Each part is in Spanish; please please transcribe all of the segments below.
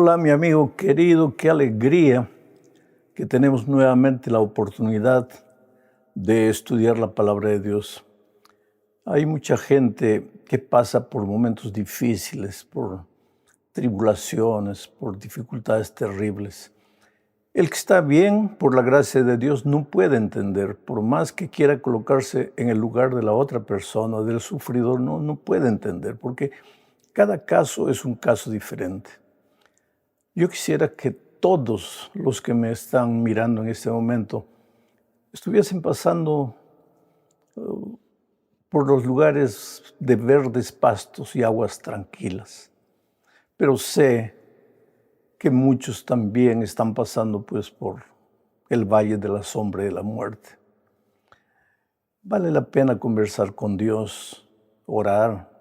Hola, mi amigo querido, qué alegría que tenemos nuevamente la oportunidad de estudiar la palabra de Dios. Hay mucha gente que pasa por momentos difíciles, por tribulaciones, por dificultades terribles. El que está bien, por la gracia de Dios, no puede entender, por más que quiera colocarse en el lugar de la otra persona, del sufridor, no puede entender, porque cada caso es un caso diferente. Yo quisiera que todos los que me están mirando en este momento estuviesen pasando por los lugares de verdes pastos y aguas tranquilas. Pero sé que muchos también están pasando pues por el valle de la sombra de la muerte. Vale la pena conversar con Dios, orar.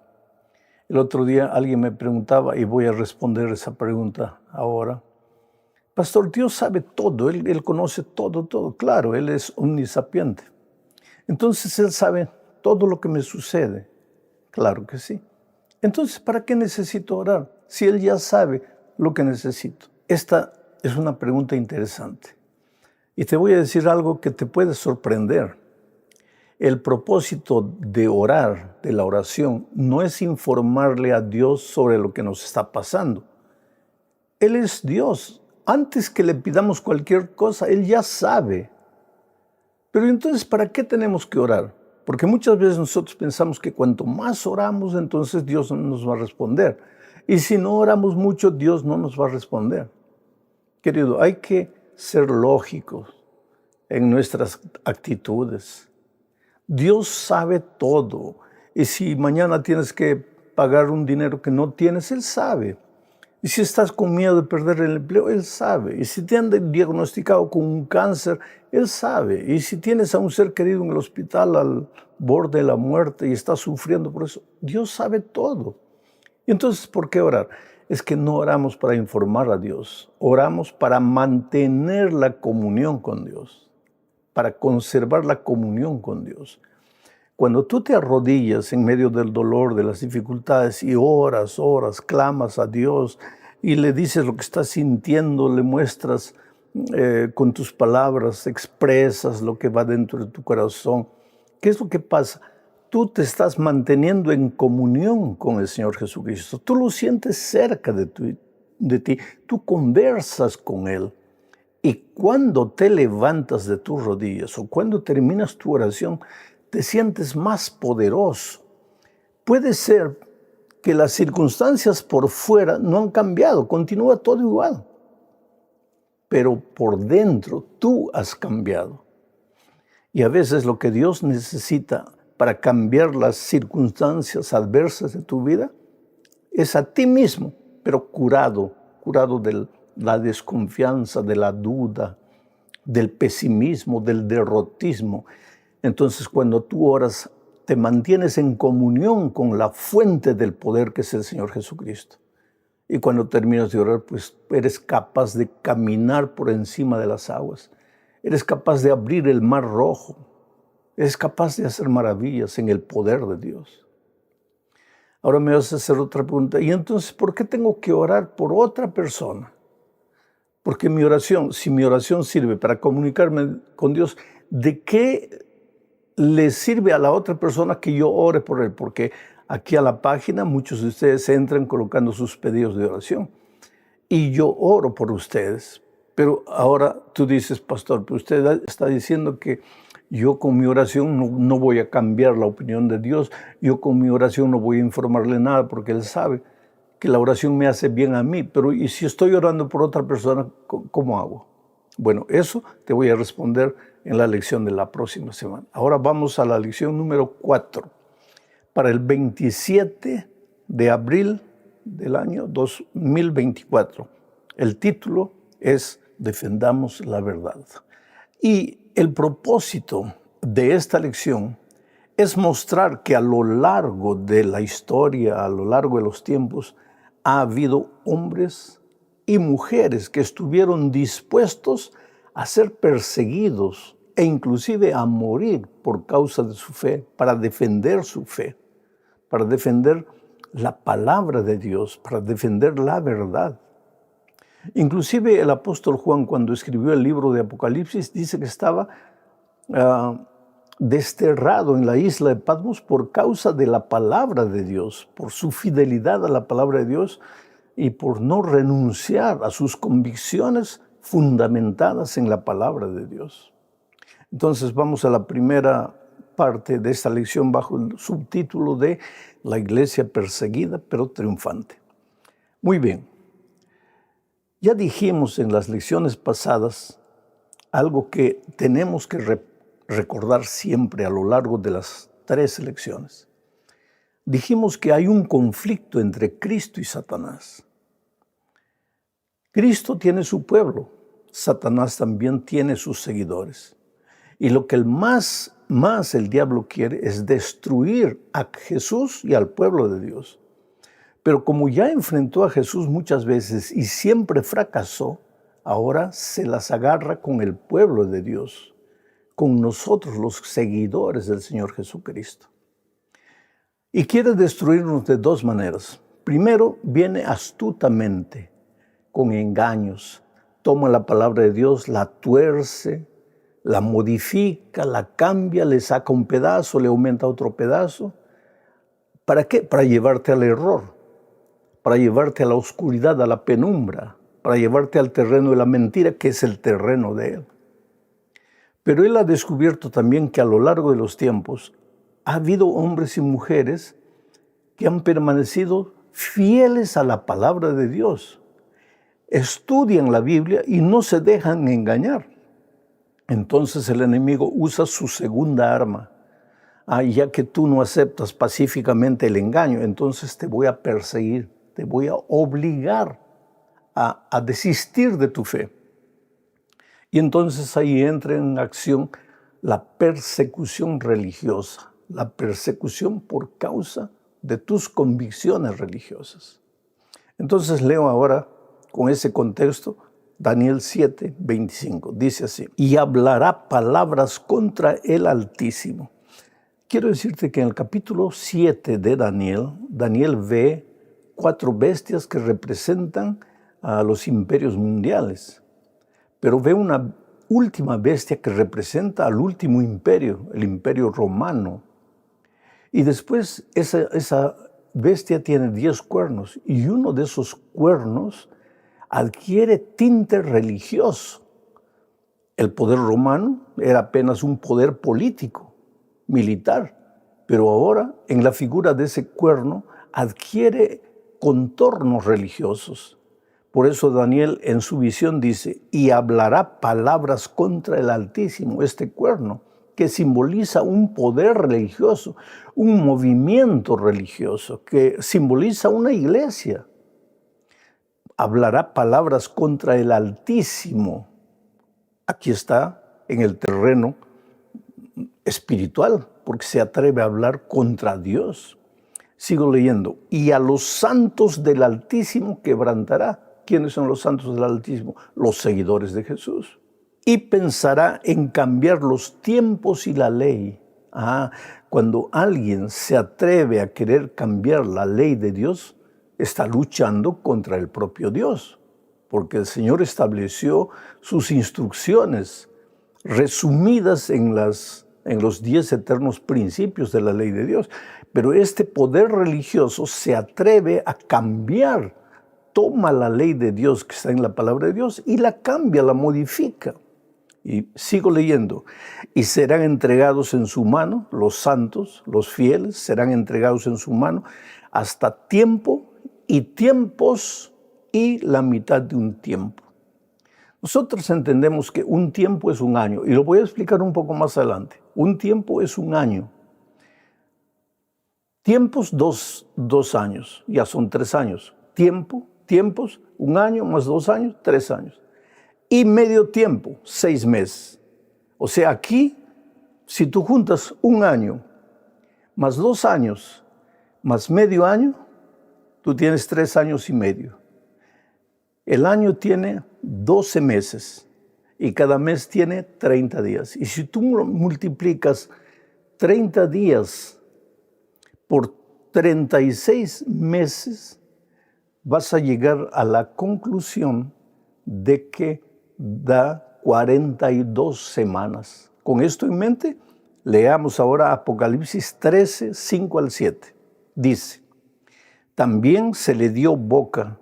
El otro día alguien me preguntaba, y voy a responder esa pregunta ahora. Pastor, Dios sabe todo, Él conoce todo. Claro, Él es omnisapiente. Entonces Él sabe todo lo que me sucede. Claro que sí. Entonces, ¿para qué necesito orar? Si Él ya sabe lo que necesito. Esta es una pregunta interesante. Y te voy a decir algo que te puede sorprender. El propósito de orar, de la oración, no es informarle a Dios sobre lo que nos está pasando. Él es Dios. Antes que le pidamos cualquier cosa, Él ya sabe. Pero entonces, ¿para qué tenemos que orar? Porque muchas veces nosotros pensamos que cuanto más oramos, entonces Dios no nos va a responder. Y si no oramos mucho, Dios no nos va a responder. Querido, hay que ser lógicos en nuestras actitudes. Dios sabe todo. Y si mañana tienes que pagar un dinero que no tienes, Él sabe. Y si estás con miedo de perder el empleo, Él sabe. Y si te han diagnosticado con un cáncer, Él sabe. Y si tienes a un ser querido en el hospital al borde de la muerte y estás sufriendo por eso, Dios sabe todo. Y entonces, ¿por qué orar? Es que no oramos para informar a Dios, oramos para mantener la comunión con Dios, para conservar la comunión con Dios. Cuando tú te arrodillas en medio del dolor, de las dificultades y oras, clamas a Dios y le dices lo que estás sintiendo, le muestras con tus palabras, expresas lo que va dentro de tu corazón. ¿Qué es lo que pasa? Tú te estás manteniendo en comunión con el Señor Jesucristo. Tú lo sientes cerca de ti. Tú conversas con Él. Y cuando te levantas de tus rodillas o cuando terminas tu oración, te sientes más poderoso. Puede ser que las circunstancias por fuera no han cambiado, continúa todo igual. Pero por dentro tú has cambiado. Y a veces lo que Dios necesita para cambiar las circunstancias adversas de tu vida es a ti mismo, pero curado de la desconfianza, de la duda, del pesimismo, del derrotismo. Entonces, cuando tú oras, te mantienes en comunión con la fuente del poder que es el Señor Jesucristo. Y cuando terminas de orar, pues eres capaz de caminar por encima de las aguas. Eres capaz de abrir el mar rojo. Eres capaz de hacer maravillas en el poder de Dios. Ahora me vas a hacer otra pregunta. ¿Y entonces por qué tengo que orar por otra persona? Porque mi oración, si mi oración sirve para comunicarme con Dios, ¿de qué le sirve a la otra persona que yo ore por él? Porque aquí a la página muchos de ustedes entran colocando sus pedidos de oración. Y yo oro por ustedes. Pero ahora tú dices, pastor, pero usted está diciendo que yo con mi oración no voy a cambiar la opinión de Dios. Yo con mi oración no voy a informarle nada porque Él sabe que la oración me hace bien a mí. Pero ¿y si estoy orando por otra persona, cómo hago? Bueno, eso te voy a responder en la lección de la próxima semana. Ahora vamos a la lección número 4. Para el 27 de abril del año 2024. El título es Defendamos la verdad. Y el propósito de esta lección es mostrar que a lo largo de la historia, a lo largo de los tiempos, ha habido hombres y mujeres que estuvieron dispuestos a ser perseguidos e inclusive a morir por causa de su fe, para defender su fe, para defender la palabra de Dios, para defender la verdad. Inclusive el apóstol Juan, cuando escribió el libro de Apocalipsis, dice que estaba desterrado en la isla de Patmos por causa de la palabra de Dios, por su fidelidad a la palabra de Dios y por no renunciar a sus convicciones fundamentadas en la palabra de Dios. Entonces vamos a la primera parte de esta lección bajo el subtítulo de La iglesia perseguida pero triunfante. Muy bien, ya dijimos en las lecciones pasadas algo que tenemos que recordar siempre a lo largo de las 3 lecciones. Dijimos que hay un conflicto entre Cristo y Satanás. Cristo tiene su pueblo, Satanás también tiene sus seguidores. Y lo que más el diablo quiere es destruir a Jesús y al pueblo de Dios. Pero como ya enfrentó a Jesús muchas veces y siempre fracasó, ahora se las agarra con el pueblo de Dios, con nosotros los seguidores del Señor Jesucristo. Y quiere destruirnos de 2 maneras. Primero, viene astutamente, con engaños. Toma la palabra de Dios, la tuerce, la modifica, la cambia, le saca un pedazo, le aumenta otro pedazo. ¿Para qué? Para llevarte al error, para llevarte a la oscuridad, a la penumbra, para llevarte al terreno de la mentira, que es el terreno de él. Pero él ha descubierto también que a lo largo de los tiempos ha habido hombres y mujeres que han permanecido fieles a la palabra de Dios. Estudian la Biblia y no se dejan engañar. Entonces el enemigo usa su segunda arma. Ya que tú no aceptas pacíficamente el engaño, entonces te voy a perseguir, te voy a obligar a desistir de tu fe. Y entonces ahí entra en acción la persecución religiosa, la persecución por causa de tus convicciones religiosas. Entonces leo ahora, con ese contexto, Daniel 7, 25. Dice así: y hablará palabras contra el Altísimo. Quiero decirte que en el capítulo 7 de Daniel ve 4 bestias que representan a los imperios mundiales. Pero ve una última bestia que representa al último imperio, el imperio romano. Y después esa bestia tiene 10 cuernos y uno de esos cuernos adquiere tinte religioso. El poder romano era apenas un poder político, militar, pero ahora en la figura de ese cuerno adquiere contornos religiosos. Por eso Daniel en su visión dice: y hablará palabras contra el Altísimo, este cuerno, que simboliza un poder religioso, un movimiento religioso, que simboliza una iglesia. Hablará palabras contra el Altísimo. Aquí está en el terreno espiritual, porque se atreve a hablar contra Dios. Sigo leyendo: y a los santos del Altísimo quebrantará. ¿Quiénes son los santos del Altísimo? Los seguidores de Jesús. Y pensará en cambiar los tiempos y la ley. Cuando alguien se atreve a querer cambiar la ley de Dios, está luchando contra el propio Dios, porque el Señor estableció sus instrucciones resumidas en los 10 eternos principios de la ley de Dios. Pero este poder religioso se atreve a cambiar, toma la ley de Dios que está en la palabra de Dios y la cambia, la modifica. Y sigo leyendo: y serán entregados en su mano, los santos, los fieles, serán entregados en su mano hasta tiempo y tiempos y la mitad de un tiempo. Nosotros entendemos que un tiempo es un año, y lo voy a explicar un poco más adelante. Un tiempo es un año. Tiempos, dos años, ya son 3 años. Tiempos, un año más 2 años, 3 años. Y medio tiempo, 6 meses. O sea, aquí, si tú juntas un año más 2 años más medio año, tú tienes 3 años y medio. El año tiene 12 meses y cada mes tiene 30 días. Y si tú multiplicas 30 días por 36 meses, vas a llegar a la conclusión de que da 42 semanas. Con esto en mente, leamos ahora Apocalipsis 13, 5 al 7. Dice, también se le dio boca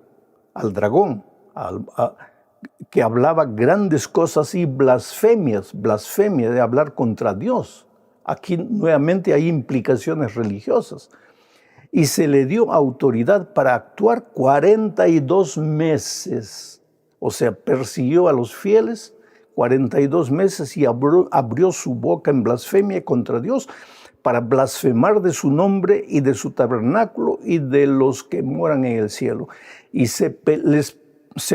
al dragón, que hablaba grandes cosas y blasfemia de hablar contra Dios. Aquí nuevamente hay implicaciones religiosas. Y se le dio autoridad para actuar 42 meses. O sea, persiguió a los fieles 42 meses y abrió su boca en blasfemia contra Dios para blasfemar de su nombre y de su tabernáculo y de los que moran en el cielo. Y se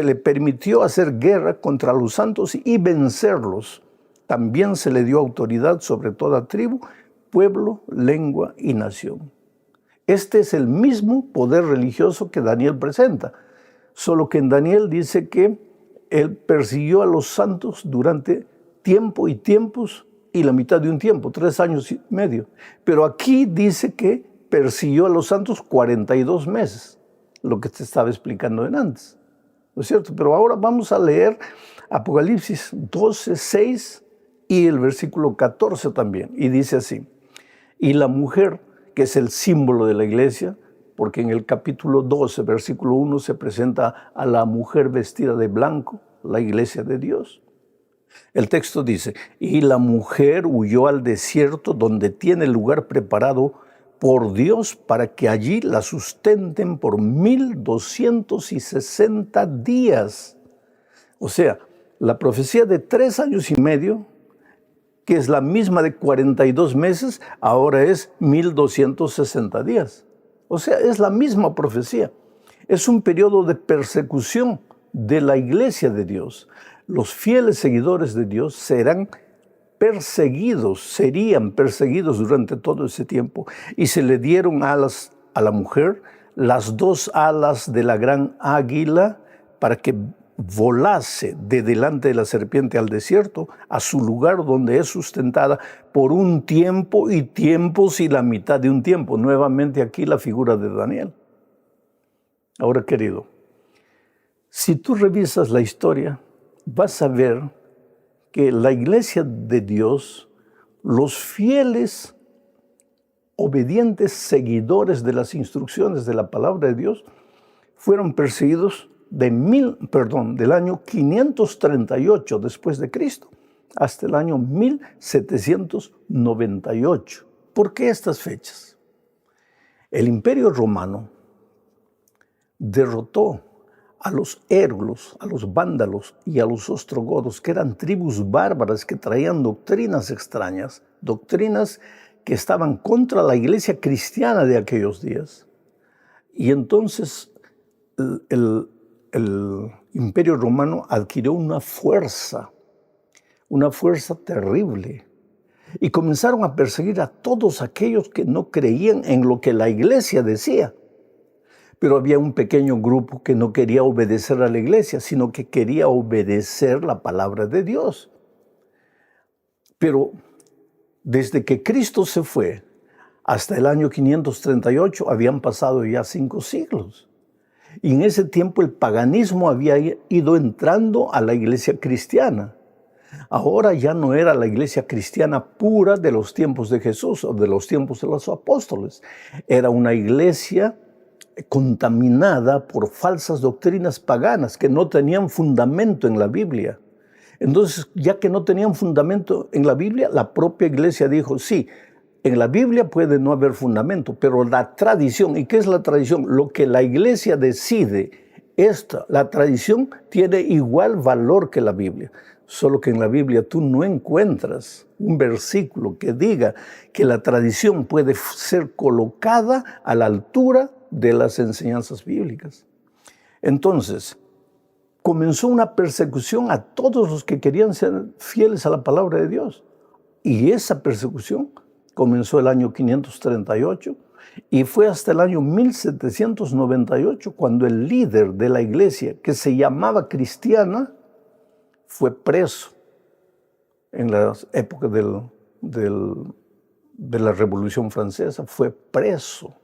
le permitió hacer guerra contra los santos y vencerlos. También se le dio autoridad sobre toda tribu, pueblo, lengua y nación. Este es el mismo poder religioso que Daniel presenta, solo que en Daniel dice que él persiguió a los santos durante tiempo y tiempos y la mitad de un tiempo, 3 años y medio. Pero aquí dice que persiguió a los santos 42 meses, lo que te estaba explicando antes, ¿no es cierto? Pero ahora vamos a leer Apocalipsis 12, 6 y el versículo 14 también, y dice así, y la mujer, que es el símbolo de la iglesia, porque en el capítulo 12, versículo 1, se presenta a la mujer vestida de blanco, la iglesia de Dios. El texto dice, y la mujer huyó al desierto donde tiene lugar preparado por Dios para que allí la sustenten por 1260 días. O sea, la profecía de 3 años y medio, que es la misma de 42 meses, ahora es 1260 días. O sea, es la misma profecía. Es un periodo de persecución de la iglesia de Dios. Los fieles seguidores de Dios serían perseguidos durante todo ese tiempo. Y se le dieron alas a la mujer, las 2 alas de la gran águila, para que volase de delante de la serpiente al desierto, a su lugar donde es sustentada por un tiempo y tiempos y la mitad de un tiempo. Nuevamente aquí la figura de Daniel. Ahora, querido, si tú revisas la historia, vas a ver que la iglesia de Dios, los fieles, obedientes seguidores de las instrucciones de la palabra de Dios, fueron perseguidos del año 538 después de Cristo hasta el año 1798. ¿Por qué estas fechas? El Imperio Romano derrotó a los érgulos, a los vándalos y a los ostrogodos, que eran tribus bárbaras que traían doctrinas extrañas, doctrinas que estaban contra la iglesia cristiana de aquellos días. Y entonces el Imperio Romano adquirió una fuerza terrible. Y comenzaron a perseguir a todos aquellos que no creían en lo que la iglesia decía. Pero había un pequeño grupo que no quería obedecer a la iglesia, sino que quería obedecer la palabra de Dios. Pero desde que Cristo se fue hasta el año 538 habían pasado ya 5 siglos. Y en ese tiempo el paganismo había ido entrando a la iglesia cristiana. Ahora ya no era la iglesia cristiana pura de los tiempos de Jesús o de los tiempos de los apóstoles. Era una iglesia contaminada por falsas doctrinas paganas que no tenían fundamento en la Biblia. Entonces, ya que no tenían fundamento en la Biblia, la propia iglesia dijo, sí, en la Biblia puede no haber fundamento, pero la tradición, ¿y qué es la tradición? Lo que la iglesia decide, la tradición tiene igual valor que la Biblia. Solo que en la Biblia tú no encuentras un versículo que diga que la tradición puede ser colocada a la altura de las enseñanzas bíblicas. Entonces, comenzó una persecución a todos los que querían ser fieles a la palabra de Dios. Y esa persecución comenzó el año 538 y fue hasta el año 1798 cuando el líder de la iglesia, que se llamaba cristiana, fue preso en la época de la Revolución Francesa, fue preso.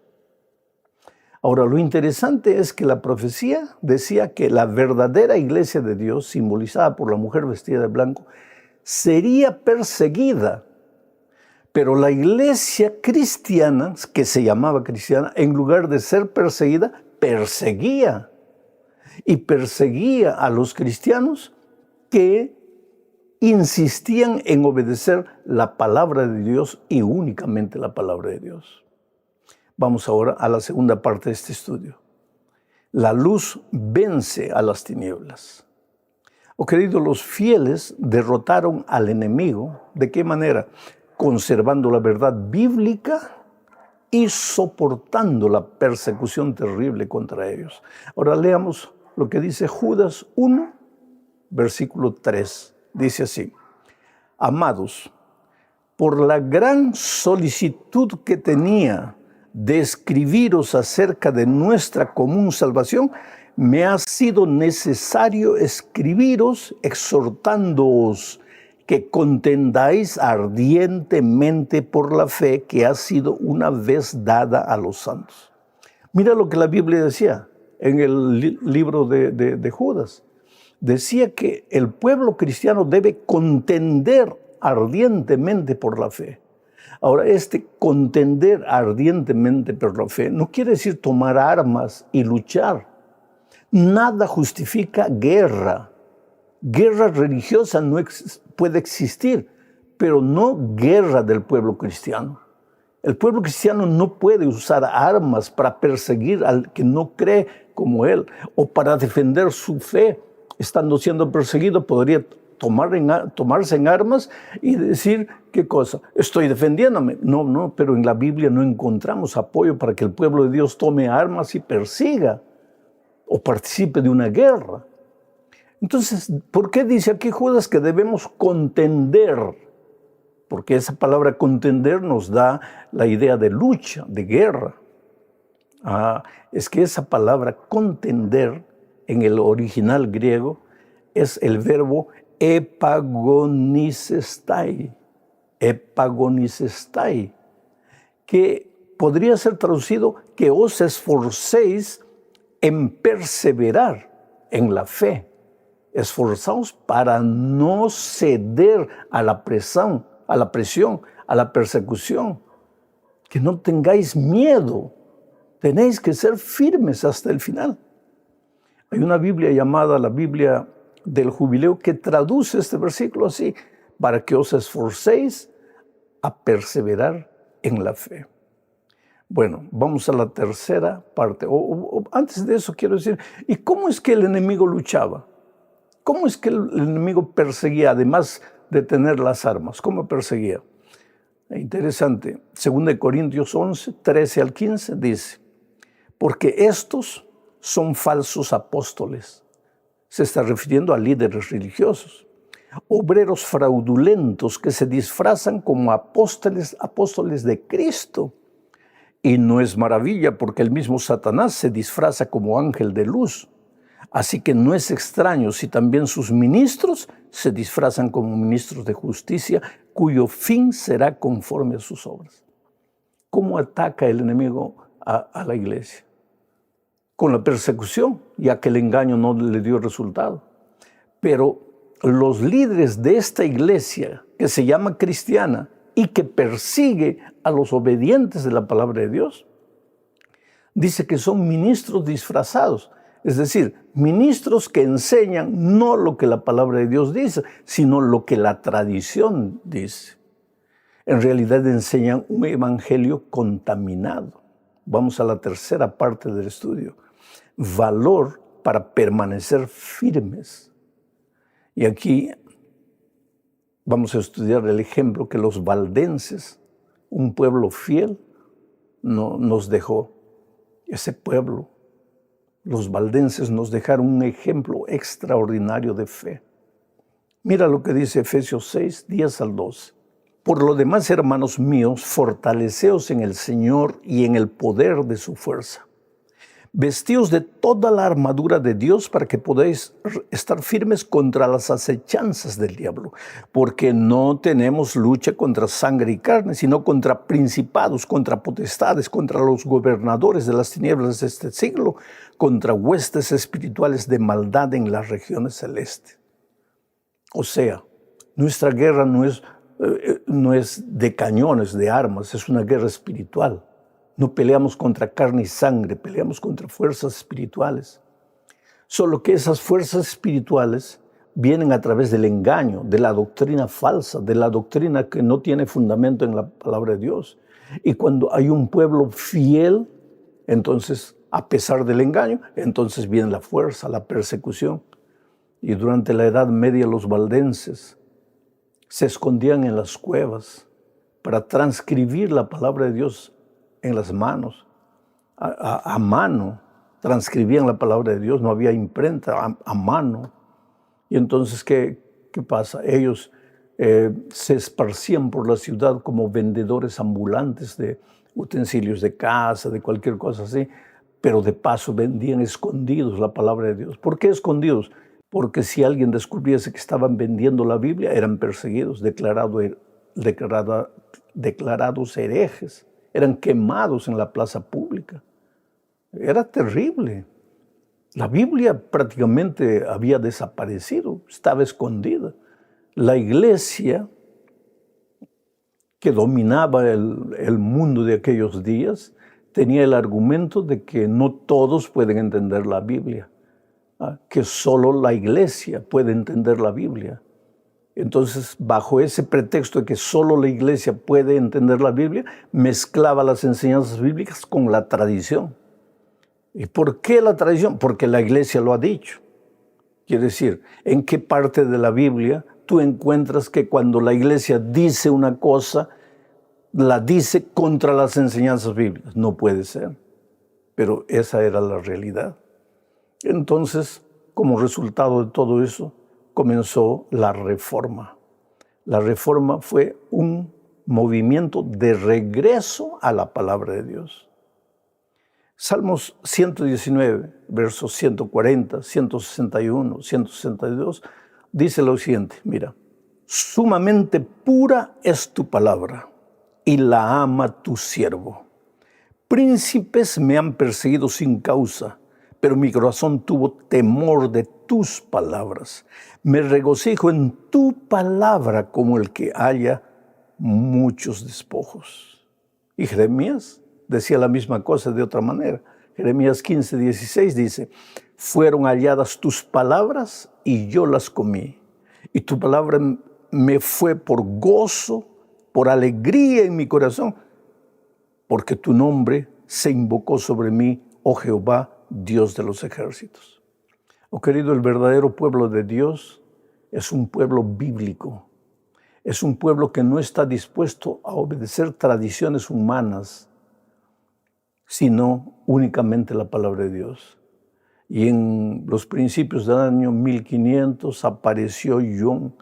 Ahora, lo interesante es que la profecía decía que la verdadera iglesia de Dios, simbolizada por la mujer vestida de blanco, sería perseguida. Pero la iglesia cristiana, que se llamaba cristiana, en lugar de ser perseguida, perseguía. Y perseguía a los cristianos que insistían en obedecer la palabra de Dios y únicamente la palabra de Dios. Vamos ahora a la segunda parte de este estudio. La luz vence a las tinieblas. Oh, queridos, los fieles derrotaron al enemigo. ¿De qué manera? Conservando la verdad bíblica y soportando la persecución terrible contra ellos. Ahora leamos lo que dice Judas 1, versículo 3. Dice así: Amados, por la gran solicitud que tenía de escribiros acerca de nuestra común salvación, me ha sido necesario escribiros exhortándoos que contendáis ardientemente por la fe que ha sido una vez dada a los santos. Mira lo que la Biblia decía en el libro de Judas. Decía que el pueblo cristiano debe contender ardientemente por la fe. Ahora, este contender ardientemente por la fe no quiere decir tomar armas y luchar. Nada justifica guerra. Guerra religiosa no puede existir, pero no guerra del pueblo cristiano. El pueblo cristiano no puede usar armas para perseguir al que no cree como él o para defender su fe. Estando siendo perseguido, podría tomarse en armas y decir, ¿qué cosa? Estoy defendiéndome. No, pero en la Biblia no encontramos apoyo para que el pueblo de Dios tome armas y persiga o participe de una guerra. Entonces, ¿por qué dice aquí Judas que debemos contender? Porque esa palabra contender nos da la idea de lucha, de guerra. Es que esa palabra contender en el original griego es el verbo epagonisestai, que podría ser traducido que os esforcéis en perseverar en la fe. Esforzaos para no ceder a la presión, a la persecución. Que no tengáis miedo. Tenéis que ser firmes hasta el final. Hay una Biblia llamada la Biblia del Jubileo que traduce este versículo así: para que os esforcéis a perseverar en la fe. Bueno, vamos a la tercera parte. Antes de eso quiero decir, ¿y cómo es que el enemigo luchaba? ¿Cómo es que el enemigo perseguía, además de tener las armas? ¿Cómo perseguía? Interesante. 2 Corintios 11, 13 al 15 dice: porque estos son falsos apóstoles. Se está refiriendo a líderes religiosos. Obreros fraudulentos que se disfrazan como apóstoles de Cristo. Y no es maravilla, porque el mismo Satanás se disfraza como ángel de luz. Así que no es extraño si también sus ministros se disfrazan como ministros de justicia, cuyo fin será conforme a sus obras. ¿Cómo ataca el enemigo a la iglesia? Con la persecución, ya que el engaño no le dio resultado. Pero los líderes de esta iglesia, que se llama cristiana y que persigue a los obedientes de la palabra de Dios, dice que son ministros disfrazados. Es decir, ministros que enseñan no lo que la palabra de Dios dice, sino lo que la tradición dice. En realidad enseñan un evangelio contaminado. Vamos a la tercera parte del estudio. Valor para permanecer firmes. Y aquí vamos a estudiar el ejemplo que los valdenses, un pueblo fiel, nos dejó. Ese pueblo, los valdenses, nos dejaron un ejemplo extraordinario de fe. Mira lo que dice Efesios 6, 10 al 12. Por lo demás, hermanos míos, fortaleceos en el Señor y en el poder de su fuerza. Vestíos de toda la armadura de Dios para que podáis estar firmes contra las acechanzas del diablo, porque no tenemos lucha contra sangre y carne, sino contra principados, contra potestades, contra los gobernadores de las tinieblas de este siglo, contra huestes espirituales de maldad en las regiones celestes. O sea, nuestra guerra no es de cañones, de armas, es una guerra espiritual. No peleamos contra carne y sangre, peleamos contra fuerzas espirituales. Solo que esas fuerzas espirituales vienen a través del engaño, de la doctrina falsa, de la doctrina que no tiene fundamento en la palabra de Dios. Y cuando hay un pueblo fiel, entonces, a pesar del engaño, entonces viene la fuerza, la persecución. Y durante la Edad Media los valdenses se escondían en las cuevas para transcribir la palabra de Dios en las manos, a mano, transcribían la palabra de Dios, no había imprenta, a mano. Y entonces, ¿qué pasa? Ellos se esparcían por la ciudad como vendedores ambulantes de utensilios de casa, de cualquier cosa así, pero de paso vendían escondidos la palabra de Dios. ¿Por qué escondidos? Porque si alguien descubriese que estaban vendiendo la Biblia, eran perseguidos, declarados herejes. Eran quemados en la plaza pública. Era terrible. La Biblia prácticamente había desaparecido, estaba escondida. La iglesia que dominaba el mundo de aquellos días tenía el argumento de que no todos pueden entender la Biblia, que solo la iglesia puede entender la Biblia. Entonces, bajo ese pretexto de que solo la iglesia puede entender la Biblia, mezclaba las enseñanzas bíblicas con la tradición. ¿Y por qué la tradición? Porque la iglesia lo ha dicho. Quiere decir, ¿en qué parte de la Biblia tú encuentras que cuando la iglesia dice una cosa, la dice contra las enseñanzas bíblicas? No puede ser. Pero esa era la realidad. Entonces, como resultado de todo eso, comenzó la Reforma. La Reforma fue un movimiento de regreso a la palabra de Dios. Salmos 119, versos 140, 161, 162, dice lo siguiente, mira, sumamente pura es tu palabra y la ama tu siervo. Príncipes me han perseguido sin causa, pero mi corazón tuvo temor de tus palabras. Me regocijo en tu palabra como el que halla muchos despojos. Y Jeremías decía la misma cosa de otra manera. Jeremías 15, 16 dice, fueron halladas tus palabras y yo las comí. Y tu palabra me fue por gozo, por alegría en mi corazón, porque tu nombre se invocó sobre mí, oh Jehová, Dios de los ejércitos. Oh querido, el verdadero pueblo de Dios es un pueblo bíblico. Es un pueblo que no está dispuesto a obedecer tradiciones humanas, sino únicamente la palabra de Dios. Y en los principios del año 1500 apareció John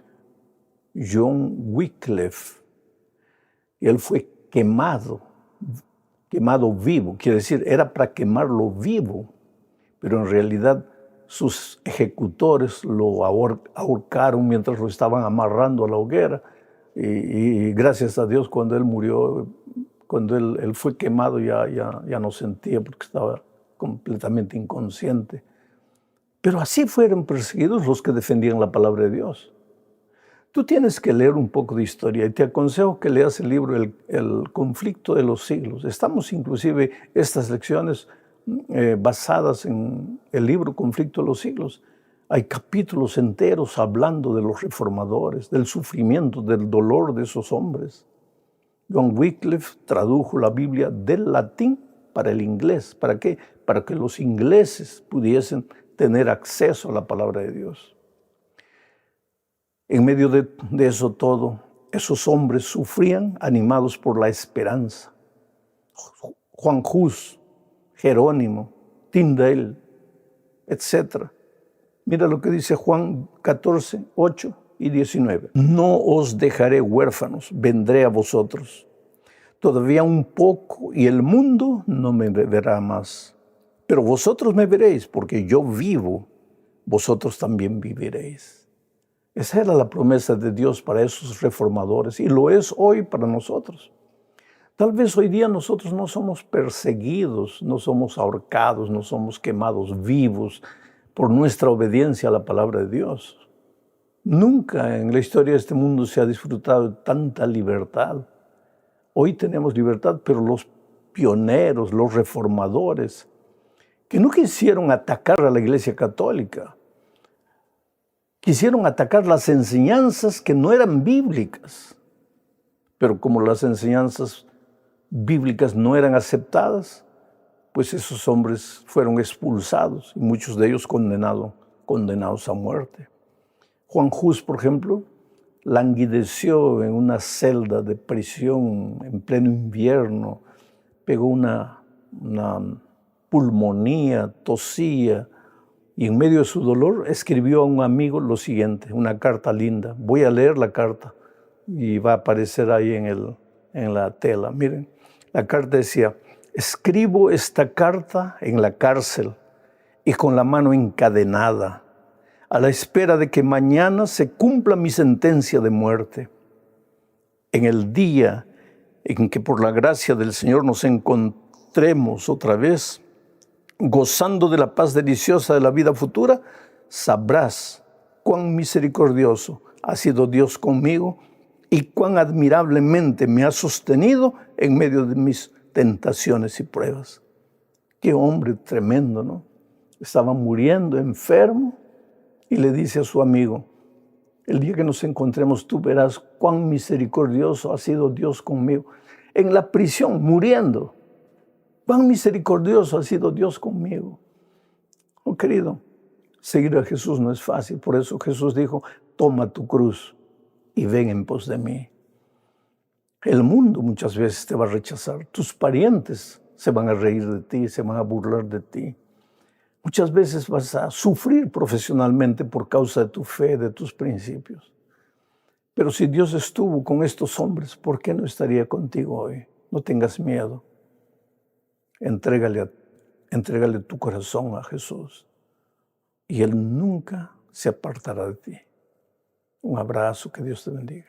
Wycliffe. Y él fue quemado vivo. Quiere decir, era para quemarlo vivo. Pero en realidad sus ejecutores lo ahorcaron mientras lo estaban amarrando a la hoguera. Y gracias a Dios, cuando él murió, cuando él fue quemado, ya no sentía porque estaba completamente inconsciente. Pero así fueron perseguidos los que defendían la palabra de Dios. Tú tienes que leer un poco de historia y te aconsejo que leas el libro El conflicto de los siglos. Estamos inclusive estas lecciones basadas en el libro Conflicto de los siglos. Hay capítulos enteros hablando de los reformadores, del sufrimiento, del dolor de esos hombres. John Wycliffe tradujo la Biblia del latín para el inglés. ¿Para qué? Para que los ingleses pudiesen tener acceso a la palabra de Dios. En medio de eso todo, esos hombres sufrían animados por la esperanza. Juan Hus, Jerónimo, Tyndale, etc. Mira lo que dice Juan 14, 8 y 19. No os dejaré huérfanos, vendré a vosotros. Todavía un poco y el mundo no me verá más. Pero vosotros me veréis, porque yo vivo, vosotros también viviréis. Esa era la promesa de Dios para esos reformadores, y lo es hoy para nosotros. Tal vez hoy día nosotros no somos perseguidos, no somos ahorcados, no somos quemados vivos por nuestra obediencia a la palabra de Dios. Nunca en la historia de este mundo se ha disfrutado de tanta libertad. Hoy tenemos libertad, pero los pioneros, los reformadores, que no quisieron atacar a la Iglesia Católica, quisieron atacar las enseñanzas que no eran bíblicas. Pero como las enseñanzas bíblicas no eran aceptadas, pues esos hombres fueron expulsados y muchos de ellos condenados a muerte. Juan Hus, por ejemplo, languideció en una celda de prisión en pleno invierno, pegó una pulmonía, tosía, y en medio de su dolor escribió a un amigo lo siguiente, una carta linda. Voy a leer la carta y va a aparecer ahí en la tela. Miren, la carta decía: escribo esta carta en la cárcel y con la mano encadenada, a la espera de que mañana se cumpla mi sentencia de muerte. En el día en que por la gracia del Señor nos encontremos otra vez, gozando de la paz deliciosa de la vida futura, sabrás cuán misericordioso ha sido Dios conmigo y cuán admirablemente me ha sostenido en medio de mis tentaciones y pruebas. Qué hombre tremendo, ¿no? Estaba muriendo, enfermo, y le dice a su amigo: el día que nos encontremos tú verás cuán misericordioso ha sido Dios conmigo. En la prisión, muriendo, cuán misericordioso ha sido Dios conmigo. Oh, querido, seguir a Jesús no es fácil. Por eso Jesús dijo: toma tu cruz y ven en pos de mí. El mundo muchas veces te va a rechazar. Tus parientes se van a reír de ti, se van a burlar de ti. Muchas veces vas a sufrir profesionalmente por causa de tu fe, de tus principios. Pero si Dios estuvo con estos hombres, ¿por qué no estaría contigo hoy? No tengas miedo. Entrégale tu corazón a Jesús y Él nunca se apartará de ti. Un abrazo, que Dios te bendiga.